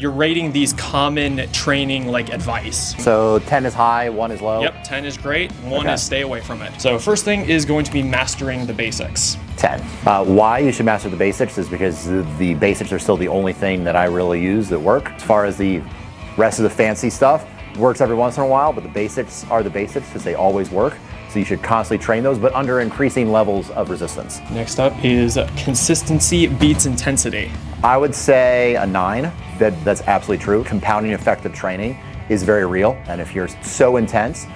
You're rating these common training like advice. So 10 is high, 1 is low? Yep, 10 is great, 1 is stay away from it. So first thing is going to be mastering the basics. 10. Why you should master the basics is because the basics are still the only thing that I really use that work. As far as the rest of the fancy stuff, works every once in a while, but the basics are the basics because they always work. So you should constantly train those, but under increasing levels of resistance. Next up is consistency beats intensity. I would say a 9. That's absolutely true. Compounding effective training is very real. And if you're so intense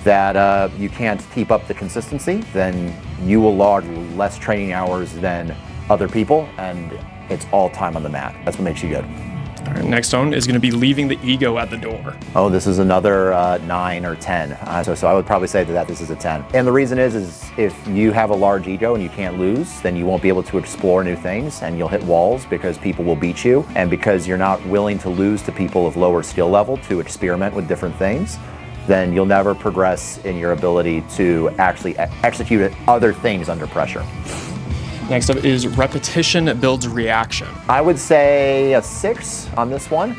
that you can't keep up the consistency, then you will log less training hours than other people, and it's all time on the mat. That's what makes you good. All right, next one is going to be leaving the ego at the door. Oh, this is another 9 or 10. So I would probably say that this is a 10. And the reason is if you have a large ego and you can't lose, then you won't be able to explore new things and you'll hit walls because people will beat you. And because you're not willing to lose to people of lower skill level to experiment with different things, then you'll never progress in your ability to actually execute other things under pressure. Next up is repetition builds reaction. I would say a 6 on this one,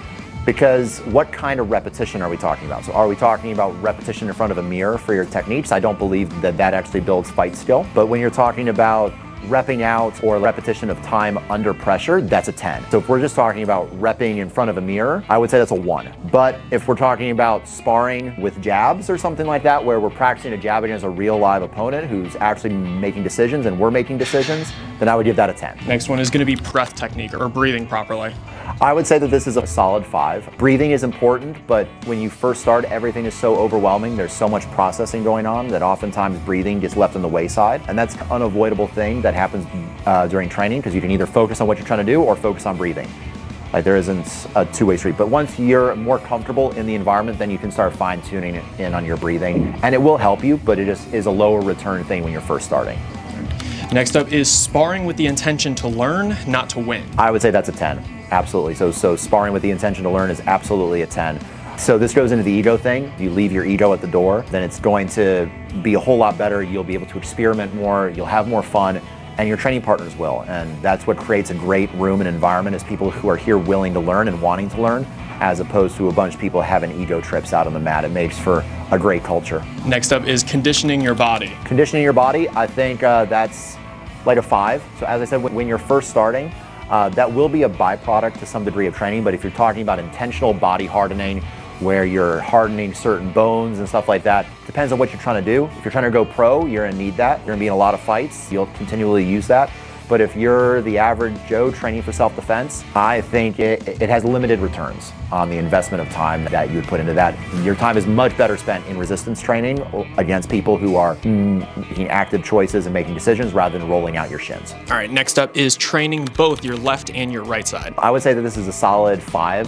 because what kind of repetition are we talking about? So are we talking about repetition in front of a mirror for your techniques? I don't believe that actually builds fight skill. But when you're talking about repping out or repetition of time under pressure, that's a 10. So if we're just talking about repping in front of a mirror, I would say that's a 1. But if we're talking about sparring with jabs or something like that, where we're practicing a jab against a real live opponent who's actually making decisions and we're making decisions, then I would give that a 10. Next one is going to be breath technique or breathing properly. I would say that this is a solid 5. Breathing is important, but when you first start, everything is so overwhelming. There's so much processing going on that oftentimes breathing gets left on the wayside. And that's an unavoidable thing that happens during training, because you can either focus on what you're trying to do or focus on breathing. Like, there isn't a two-way street. But once you're more comfortable in the environment, then you can start fine-tuning in on your breathing. And it will help you, but it just is a lower return thing when you're first starting. Next up is sparring with the intention to learn, not to win. I would say that's a 10. Absolutely. So sparring with the intention to learn is absolutely a 10. So this goes into the ego thing. If you leave your ego at the door, then it's going to be a whole lot better. You'll be able to experiment more, you'll have more fun, and your training partners will. And that's what creates a great room and environment, is people who are here willing to learn and wanting to learn, as opposed to a bunch of people having ego trips out on the mat. It makes for a great culture. Next up is conditioning your body. Conditioning your body, I think that's like a 5. So as I said, when you're first starting, that will be a byproduct to some degree of training, but if you're talking about intentional body hardening, where you're hardening certain bones and stuff like that, depends on what you're trying to do. If you're trying to go pro, you're gonna need that. You're gonna be in a lot of fights, you'll continually use that. But if you're the average Joe training for self-defense, I think it has limited returns on the investment of time that you would put into that. Your time is much better spent in resistance training against people who are making active choices and making decisions rather than rolling out your shins. All right, next up is training both your left and your right side. I would say that this is a solid 5.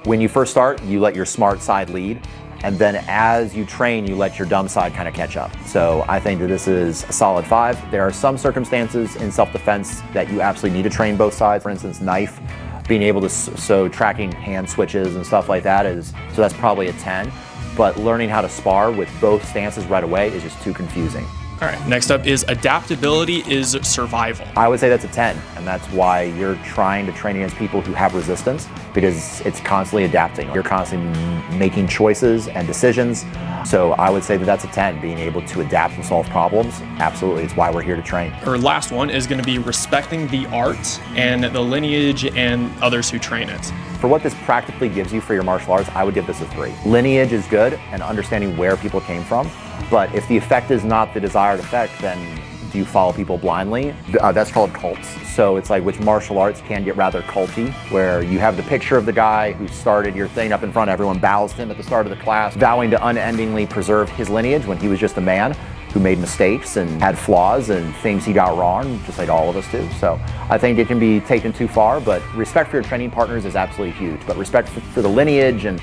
When you first start, you let your smart side lead. And then as you train, you let your dumb side kind of catch up. So I think that this is a solid 5. There are some circumstances in self-defense that you absolutely need to train both sides. For instance, knife, being able to, so tracking hand switches and stuff like that so that's probably a 10. But learning how to spar with both stances right away is just too confusing. All right, next up is adaptability is survival. I would say that's a 10, and that's why you're trying to train against people who have resistance, because it's constantly adapting. You're constantly making choices and decisions. So I would say that that's a 10, being able to adapt and solve problems. Absolutely, it's why we're here to train. Our last one is going to be respecting the art and the lineage and others who train it. For what this practically gives you for your martial arts, I would give this a 3. Lineage is good, and understanding where people came from. But if the effect is not the desired effect, then do you follow people blindly? That's called cults. So it's like, which martial arts can get rather culty, where you have the picture of the guy who started your thing up in front, everyone bows to him at the start of the class, vowing to unendingly preserve his lineage when he was just a man who made mistakes and had flaws and things he got wrong, just like all of us do. So I think it can be taken too far, but respect for your training partners is absolutely huge. But respect for the lineage and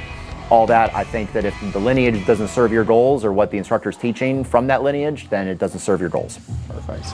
all that, I think that if the lineage doesn't serve your goals or what the instructor is teaching from that lineage, then it doesn't serve your goals. Perfect.